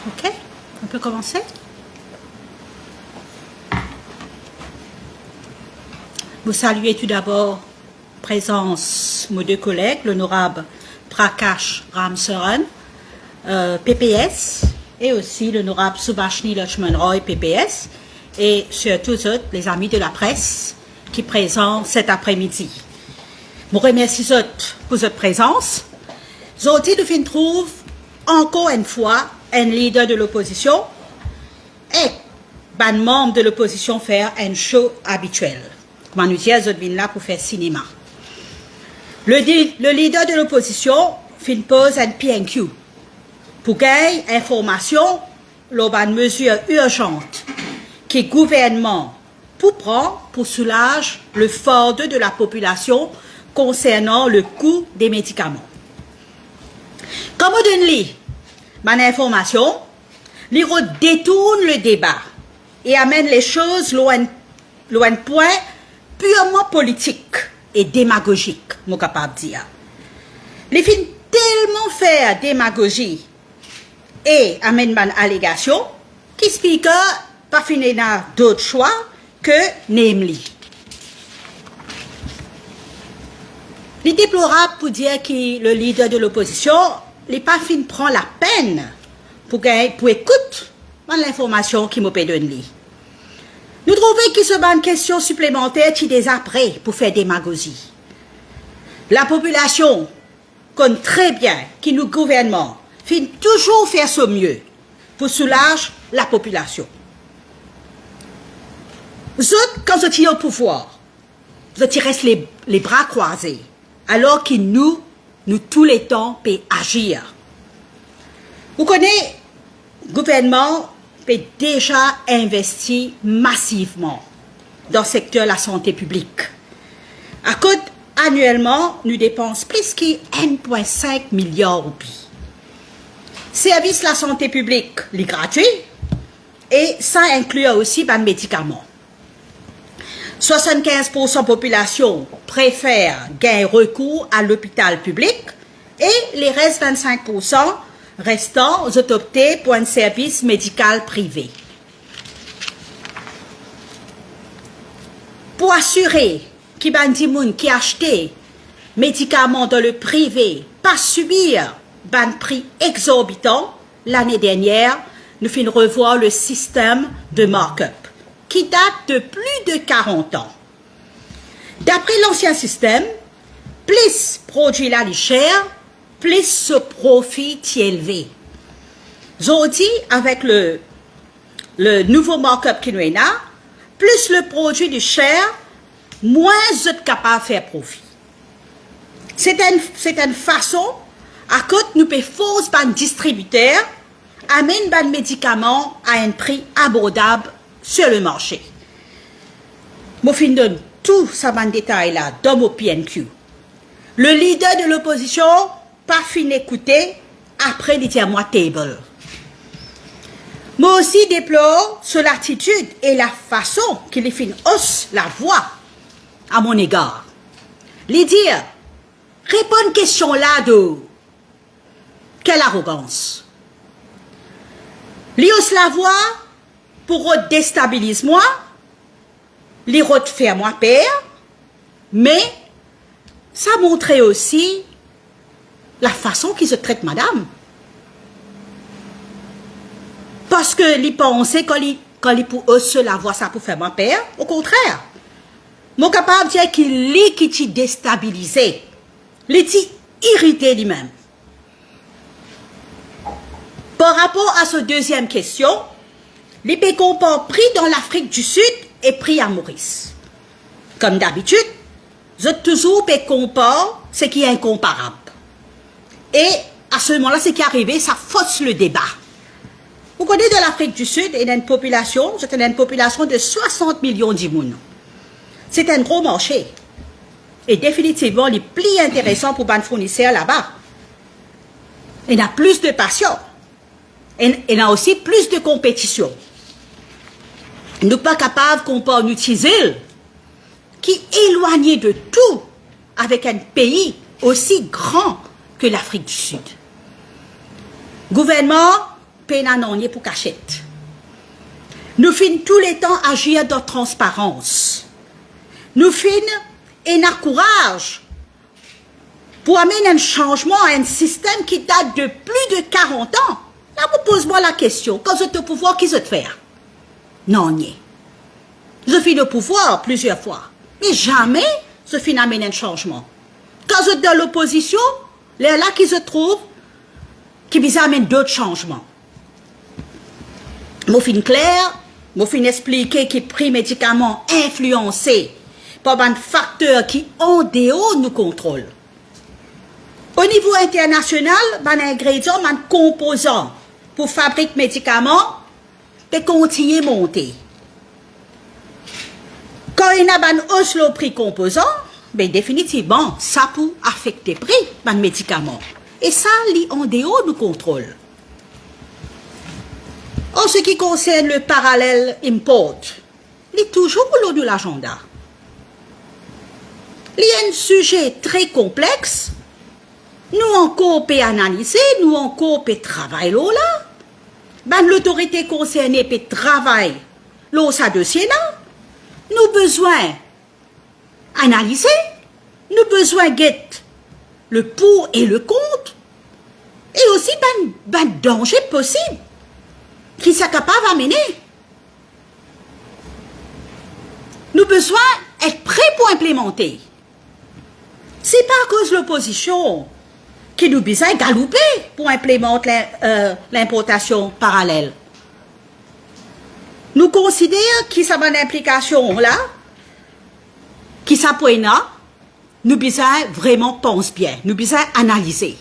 Ok, on peut commencer. Vous saluez tout d'abord présence mes deux collègues, l'honorable Prakash Ramsaran, PPS, et aussi l'honorable Subhashini Lakshman Roy, PPS, et surtout les amis de la presse qui présentent cet après-midi. Je remercie pour votre présence. Aujourd'hui, nous trouvons encore une fois un leader de l'opposition et un membre de l'opposition faire un show habituel. Comment nous dire, nous là pour faire cinéma. Le leader de l'opposition pose un PNQ pour gagner information lors d'une mesure urgente que le gouvernement pour prendre pour soulager le fardeau de la population concernant le coût des médicaments. Comme on donne mon information, il détourne le débat et amène les choses loin point purement politique et démagogique, je suis capable de dire. Les films tellement faire démagogie et amène une allégation qui speaker pas fini d'autre choix que namely. Il est déplorable pour dire que le leader de l'opposition n'est pas fin prend la peine pour écouter l'information qui m'a donné. Nous trouvons que ce une question supplémentaire qui est après pour faire démagogie. La population connaît très bien que nous gouvernement fin toujours faire ce mieux pour soulager la population. Vous autres, quand vous êtes au pouvoir, vous restez les bras croisés, alors que nous tous les temps, peut agir. Vous connaissez, le gouvernement peut déjà investir massivement dans le secteur de la santé publique. À côté, annuellement, nous dépensons plus que 1,5 milliard de roupies. Service de la santé publique, les gratuit, et ça inclut aussi les médicaments. 75% de la population préfère gagner recours à l'hôpital public et les restes 25% restants ont opté pour un service médical privé. Pour assurer que les gens qui achètent médicaments dans le privé pas subir un prix exorbitant, l'année dernière, nous finissons revoir le système de markup qui date de plus de 40 ans. D'après l'ancien système, plus produit là est cher, plus ce profit est élevé. Aujourd'hui, avec le nouveau markup qui nous est là, plus le produit est cher, moins vous êtes capable de faire profit. C'est une façon, à côté nous pouvons forcer un distributeur amène un médicament à un prix abordable sur le marché. Je fin donne tout ça en détail là dans mon PNQ. Le leader de l'opposition pas fin écouter après il dit à moi table. Moi aussi déplore sur l'attitude et la façon qu'il fin hausse la voix à mon égard. Les dire répondre question là de quelle arrogance. Li hausse la voix pour déstabiliser moi, les faire moi peur, mais ça montrait aussi la façon qu'ils se traitent madame. Parce que les pensaient quand ils pour hausser la voix ça pour faire moi peur, au contraire. Mon capable de dire qu'il est qui déstabilisé, il est irrité lui-même. Par rapport à cette deuxième question, les pécompans pris dans l'Afrique du Sud et pris à Maurice. Comme d'habitude, vous êtes toujours pécompans, ce qui est incomparable. Et à ce moment-là, ce qui est arrivé, ça fausse le débat. Vous connaissez de l'Afrique du Sud, il y a une population, c'est une population de 60 millions d'Imoun. C'est un gros marché. Et définitivement, il est plus intéressant pour les fournisseurs là-bas. Il y a plus de patients. Et il y a aussi plus de compétition. Nous ne sommes pas capables qu'on utiliser qui est éloigné de tout avec un pays aussi grand que l'Afrique du Sud. Gouvernement, pénanonier pour cachette. Nous finissons tous les temps agir dans transparence. Nous finissons et nous courage pour amener un changement à un système qui date de plus de 40 ans. Là, vous posez-moi la question, quand vous êtes au pouvoir, qu'est-ce que vous faites? Non, nie. Je finis au pouvoir plusieurs fois, mais jamais je finis amener un changement. Quand vous êtes dans l'opposition, là qui se trouve, qui vise à amener d'autres changements. Moi, fin clair, moi, fin expliquer que prix médicaments influencés par un facteur qui en dehors nous contrôle. Au niveau international, un ingrédient, un composant pour fabriquer médicaments, peut continuer à monter. Quand il y a une hausse le prix composant, ben définitivement, ça peut affecter le prix des médicaments. Et ça, c'est en dehors du contrôle. En ce qui concerne le parallèle import, il est toujours au lot de l'agenda. Il y a un sujet très complexe. Nous encore peut analyser, nous encore peut travailler là. Ben, l'autorité concernée peut travailler là, ça dossier là. Nous besoin analyser, nous besoin guetter le pour et le contre, et aussi ben danger possible qui sont capables d'amener. Nous besoin être prêts pour implémenter. C'est pas à cause de l'opposition qui nous besoin galouper pour implémenter l'importation parallèle. Nous considérons que ça a une implication là, qui s'appuie là, nous besoin vraiment penser bien, nous besoin analyser.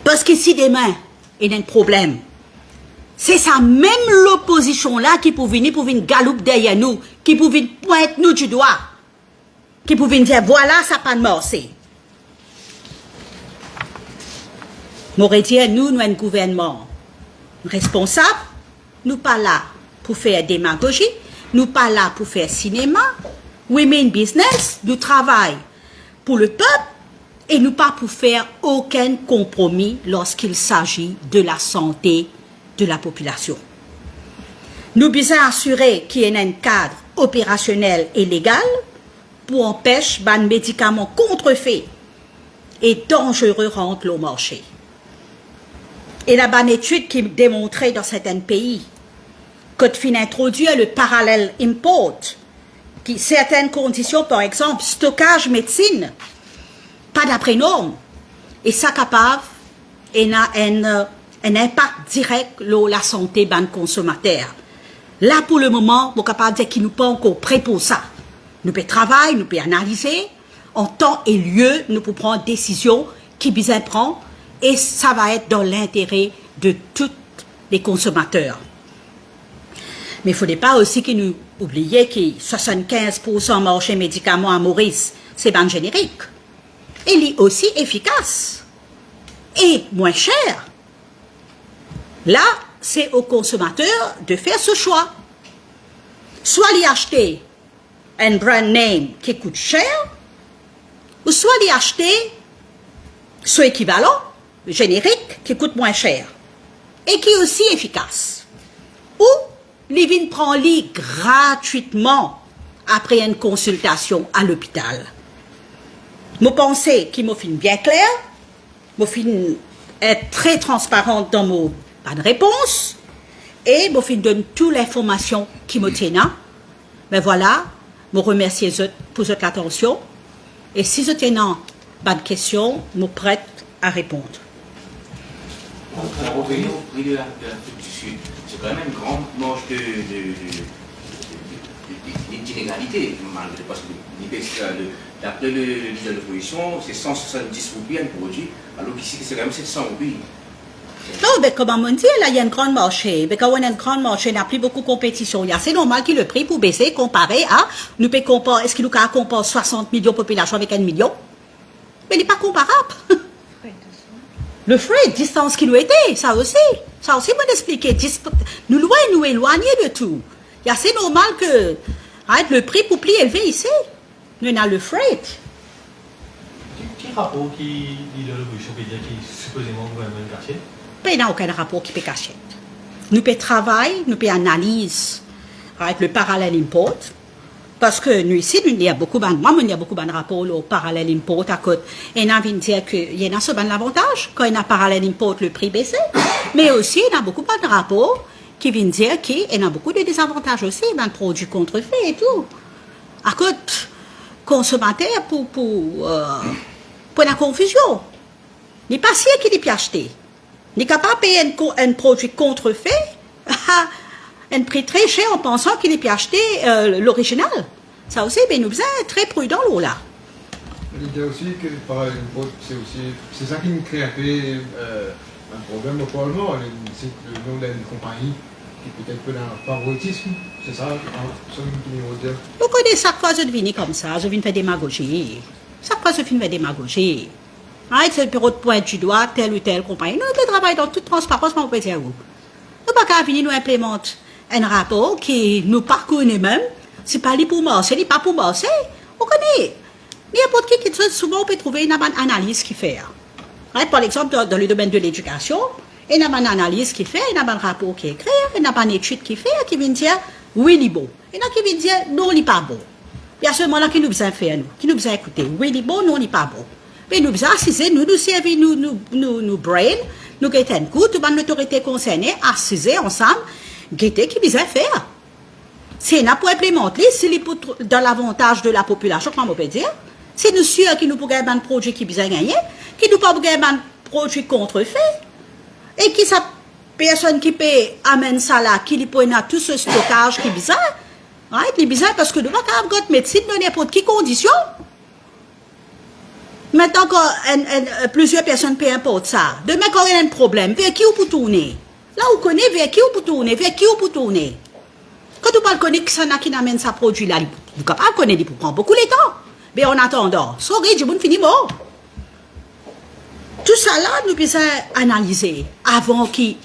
Parce que si demain, il y a un problème, c'est ça même l'opposition là qui peut venir galouper derrière nous, qui peut venir pointer nous du doigt, qui peut venir dire voilà, ça pas de morcer. M'aurait dit, nous, un gouvernement responsable, nous pas là pour faire démagogie, nous pas là pour faire cinéma, women business, nous travaillons pour le peuple et nous pas pour faire aucun compromis lorsqu'il s'agit de la santé de la population. Nous devons assurer qu'il y ait un cadre opérationnel et légal pour empêcher les médicaments contrefaits et dangereux rentrent au marché. Et la bonne étude qui démontrait dans certains pays que fin introduire le parallèle import, qui certaines conditions, par exemple, stockage médecine, pas d'après normes, et ça capable, et a un impact direct sur la santé des consommateurs. Là, pour le moment, on est capable de dire qu'ils nous pas encore prêts pour ça. Nous pouvons travailler, nous pouvons analyser, en temps et lieu, nous pouvons prendre des décisions qui besoin prendre, et ça va être dans l'intérêt de tous les consommateurs. Mais il ne faudrait pas aussi que nous oublions que 75% marché médicaments à Maurice, c'est ban générique. Et il est aussi efficace et moins cher. Là, c'est aux consommateurs de faire ce choix. Soit les acheter un brand name qui coûte cher, ou soit les acheter ce équivalent, générique, qui coûte moins cher et qui est aussi efficace. Ou les vignes prend-les gratuitement après une consultation à l'hôpital. Je pense qu'il m'a fait bien clair, je fin être très transparente dans mon réponse et je fin donne toute l'information qui me tient. Mais voilà, je remercie pour votre attention et si vous avez une question, je suis prête à répondre. Pour revenir au prix de l'Afrique du Sud, c'est quand même une grande manche d'inégalité, malgré parce que d'après le leader de l'opposition, c'est 170 roupies un produit, alors qu'ici c'est quand même 700 roupies. Non, mais comme on dit, là, il y a un grand marché. Mais quand on a un grand marché, il n'y a plus beaucoup de compétition. C'est normal que le prix pour baisser comparé à, nous peut comparer, est-ce qu'il nous compare 60 millions de population avec 1 million? Mais il n'est pas comparable. Le frais, distance qui nous était, ça aussi m'a expliqué. Nous loin, nous éloigner de tout. C'est normal que le prix pour plus élevé ici. Nous avons le freight. Qui rapport qui dit de l'opposition peut dire qui supposément le gouvernement caché? Il n'y a aucun rapport qui peut cacher. Nous pouvons travailler, nous pouvons analyser avec le parallèle import. Parce que nous ici, il y a beaucoup de rapports au parallèle import à côté. Et on a envie de dire qu'il y a ce bon avantage quand il y a parallèle import, le prix baisse. Mais aussi, il y a beaucoup de rapports qui viennent dire qu'il y a beaucoup de désavantages aussi dans le produit contrefaits et tout. À côté, consommateur pour la confusion. Il n'est pas sûr qu'il est acheté. Il n'est capable de payer un produit contrefait à un prix très cher en pensant qu'il est acheté l'original. Ça aussi, ben, nous sommes très prudents là. L'idée aussi que c'est ça qui nous crée un peu un problème au Parlement. C'est le nom d'une compagnie qui peut-être peut un favoritisme. C'est ça, qui nous dire. Vous connaissez, chaque fois que je viens comme ça, je viens faire démagogie. Chaque fois que je viens faire démagogie. C'est le bureau de pointe du doigt, telle ou telle compagnie. Nous travaillons dans toute transparence, mais on peut dire où. Nous ne pouvons pas venir nous implémenter un rapport qui nous parcourt même. Ce n'est pas pour marcher, ce n'est pas pour marcher. On connaît. N'importe qui, souvent, on peut trouver une analyse qui fait. Par exemple, dans le domaine de l'éducation, il y a une analyse qui fait, il y a un rapport qui écrit, il y a une étude qui fait, qui vient dire oui, il est bon. Il y en a qui viennent dire non, il n'est pas bon. Il y a seulement là qui nous besoin faire, qui nous besoin écouter. Oui, il est bon, non, il n'est pas bon. Mais nous besoin assiser, nous servir, nous brain, nous guetter un coup, toute l'autorité concernée, assiser ensemble, guetter qui besoin faire. C'est n'a pas implémenté, c'est dans l'avantage de la population, comment on peut dire. C'est nous sûrs qui nous pouvons gagner un produit qui besoin gagner, qui nous pas gagner un produit contrefait, et qui sa personne qui peut amener ça là, qui lui peut tout ce stockage qui besoin. Right? Il est bizarre parce que nous ne pouvons pas avoir médecine dans n'importe quelle condition. Maintenant que plusieurs personnes peuvent importer ça, demain quand il y a un problème, vers qui on peut tourner? Là où on connaît, vers qui on peut tourner? Vers qui on peut tourner? Quand on parle connaître qui amène sa produit là, vous ne pouvez pas connaître, il prend beaucoup de temps. Mais en attendant, sorry, je vous finis mort. Tout ça là, nous devons analyser avant qu'ils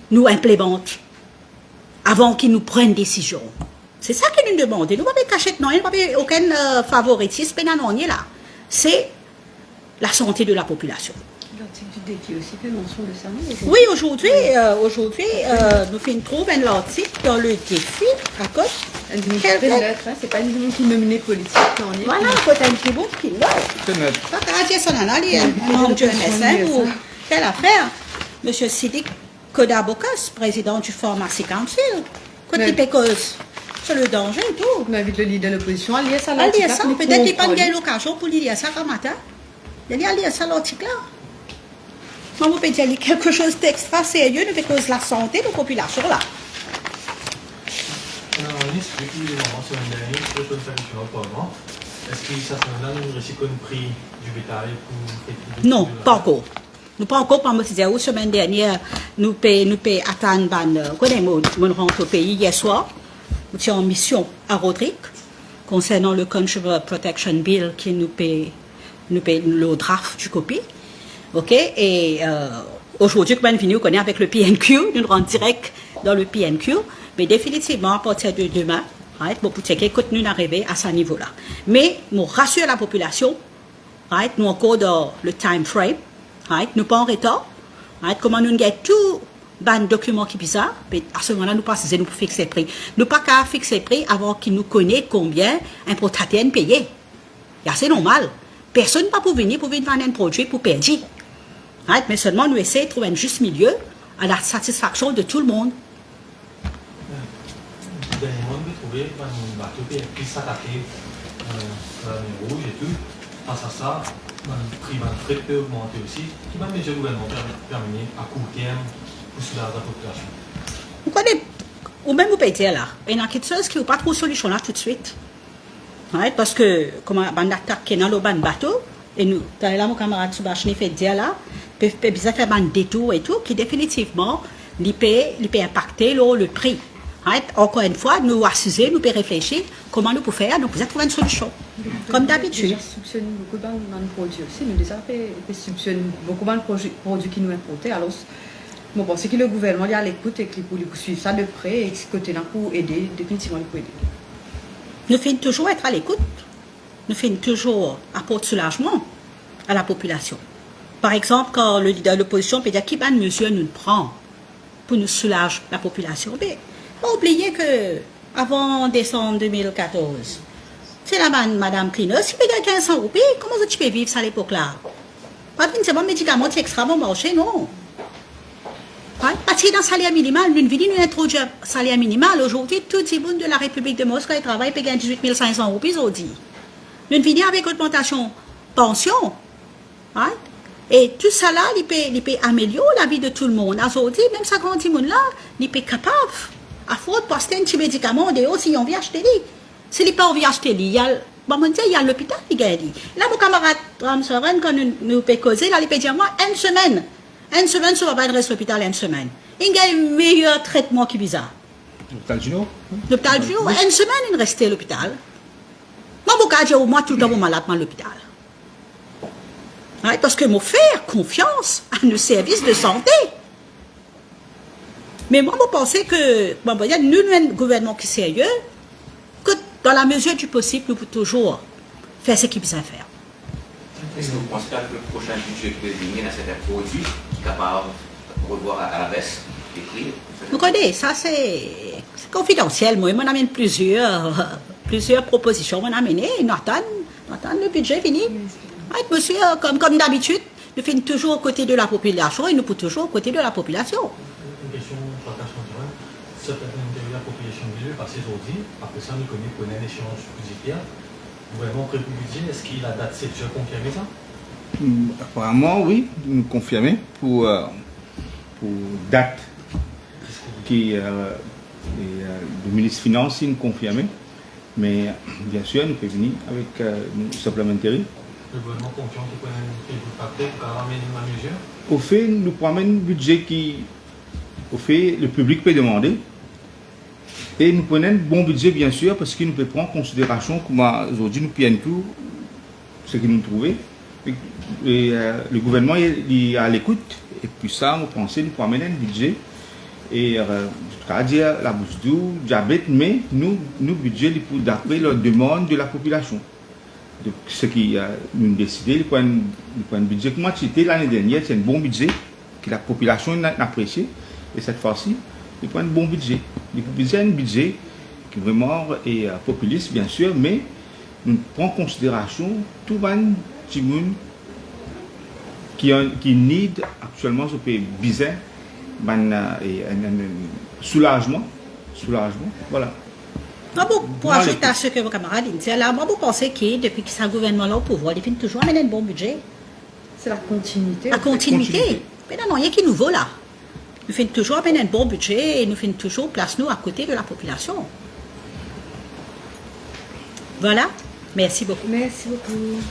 nous implémentent, avant qu'ils nous prennent décision. C'est ça qu'ils nous demandent. Nous ne pouvons pas cacher, non, il n'y a pas aucun favoritisme, non, là. C'est la santé de la population. L'article du défi aussi fait mention de ça, non? Oui, aujourd'hui, nous faisons un article dans le défi, à cause. C'est pas une qui me menait politique, non? Voilà, quand un petit bout qui l'a. Pas qu'à dire son analyse, un membre du MSM ou quelle affaire. Monsieur Sidik Kodabokas, président du Pharmacy Council, quand il fait cause. C'est le danger et tout. On invite le leader de l'opposition à lire ça. Peut-être qu'il n'y a pas de l'occasion pour lire ça comme matin. Il y a lire ça l'article là. Mais vous pouvez dire quelque chose d'extra sérieux de cause de la santé de la population là. On explique qu'il est vraiment sur une dernière prochaine solution au Parlement. Est-ce que ça sera là une récit prix du bétail pour... Non, pas encore. Nous pas encore, comme je disais, la semaine dernière, nous pouvons attendre, nous rentrons au pays hier soir. Nous sommes en mission à Rodrigue concernant le Consumer Protection Bill qui nous paie le draft du copie. OK? Et aujourd'hui, comme nous connaissons avec le PNQ, nous rentrons direct dans le PNQ. Mais définitivement, à partir de demain, pour checker que nous arrivons à ce niveau-là. Mais nous rassurons la population, nous encore dans le time frame, nous pas en retard, comment nous avons tout un document qui est bizarre, mais à ce moment-là, nous pas nous fixer le prix. Nous pas qu'à fixer le prix avant qu'ils nous connaissent combien un importateur paye. C'est normal. Personne ne peut pas venir vendre un produit pour perdre. Mais seulement nous essayons de trouver un juste milieu à la satisfaction de tout le monde. Dernièrement, vous trouvez un bateau qui s'attaquer à la mer Rouge et tout. Face à ça, le prix de fret peut augmenter aussi. Qui va mesure le gouvernement terminer à court terme pour soulager la population? Vous connaissez, ou même vous pouvez dire là, il y a quelque chose qui n'est pas trop solution là tout de suite. Parce que, comme on attaque dans le bateau, et nous, là, mon camarade Subhashini fait dire là, peut faire un détour et tout, qui définitivement, il peut impacter le prix. Encore une fois, nous assiser, nous pouvons réfléchir comment nous pouvons faire, nous pouvons trouver une solution. Comme d'habitude. Nous soupçonnons beaucoup de produits aussi. Nous déjà soupçonnons beaucoup de produits qui nous importent. Alors, je pense que le gouvernement est à l'écoute et qu'il faut suivre ça de près et ce côté-là pour aider, définitivement pour aider. Nous faisons toujours être à l'écoute. Nous faisons toujours apporter soulagement. à la population. Par exemple, quand le leader de l'opposition peut dire qui bonne mesure nous prend pour nous soulager la population. Mais pas oublier que avant décembre 2014, c'est la Madame Cleaner, si tu payes 1500 roupies, comment tu peux vivre ça à l'époque-là? Pas c'est bon médicament, c'est extra bon marché, non. Ouais, parce que dans le salaire minimal, nous venons introduire le salaire minimal. Aujourd'hui, tout le monde de la République de Moscou travaille pour gagner 18 500 roupies aujourd'hui. Nous venons avec augmentation pension. Ouais. Et tout ça là, il peut améliorer la vie de tout le monde. Aujourd'hui, même ça grand monde là, il peut capable à faute parce qu'un petit médicament, si on vient acheter lui. Si il pas vient acheter lui, il y a l'hôpital qui gagne. Là, mon camarade Ramsoren, quand nous peut causer, là, il peut dire moi, une semaine, ça va pas être à l'hôpital une semaine. Il y a un meilleur traitement qui bizarre. L'hôpital Juno? L'hôpital Juno, une semaine, il reste à l'hôpital. Moi, je dis au moins tout le temps, malade à l'hôpital. Ouais, parce que moi, faire confiance à nos services de santé. Mais moi, je pense que, bon, il y a un gouvernement qui est sérieux, que dans la mesure du possible, nous pouvons toujours faire ce qu'il faut faire. Est-ce que vous pensez que le prochain budget qui peut venir dans certains produits qui est capable de revoir à la baisse les prix? Vous connaissez, ça c'est confidentiel. Moi, on amène plusieurs propositions. On a amené, on attend le budget fini. Ouais, monsieur, comme d'habitude, nous faisons toujours aux côtés de la population et nous pouvons toujours aux côtés de la population. Une question, certaines de la population veut passer aujourd'hui. Après ça, nous connaissons un échange budgétaire. Vraiment, près du budget, est-ce que la date c'est déjà confirmé ça? Apparemment, oui, nous confirmons pour date qui le ministre des Finances nous confirme. Mais bien sûr, nous pouvons venir avec une supplémentaire. Le gouvernement confiant qu'il peut vous papier pour ramener une mesure? Au fait, nous prenons un budget au fait, le public peut demander. Et nous prenons un bon budget, bien sûr, parce que nous pouvons prendre en considération comment aujourd'hui nous payons tout ce que nous trouvons. Et le gouvernement est à l'écoute. Et puis ça, nous pensons nous prenons un budget. Et dire la bouche d'eau, diabète, mais nous budget pour d'après la demande de la population. Donc, ce qui nous décidé, nous prenons un budget que moi c'était l'année dernière, c'est un bon budget que la population a apprécié. Et cette fois-ci, nous prenons un bon budget. Nous prenons un budget qui vraiment est populiste, bien sûr, mais nous prenons en considération tout le monde qui need actuellement ce pays bizarre, un soulagement, voilà. Pour ajouter à ce que vos camarades disent, là, moi, vous pensez que depuis que c'est un gouvernement là au pouvoir, il finit toujours amener un bon budget? C'est la continuité. La continuité. Mais non, il y a qui est nouveau là. Nous finissons toujours amener un bon budget et nous finissons toujours place nous à côté de la population. Voilà. Merci beaucoup. Merci beaucoup.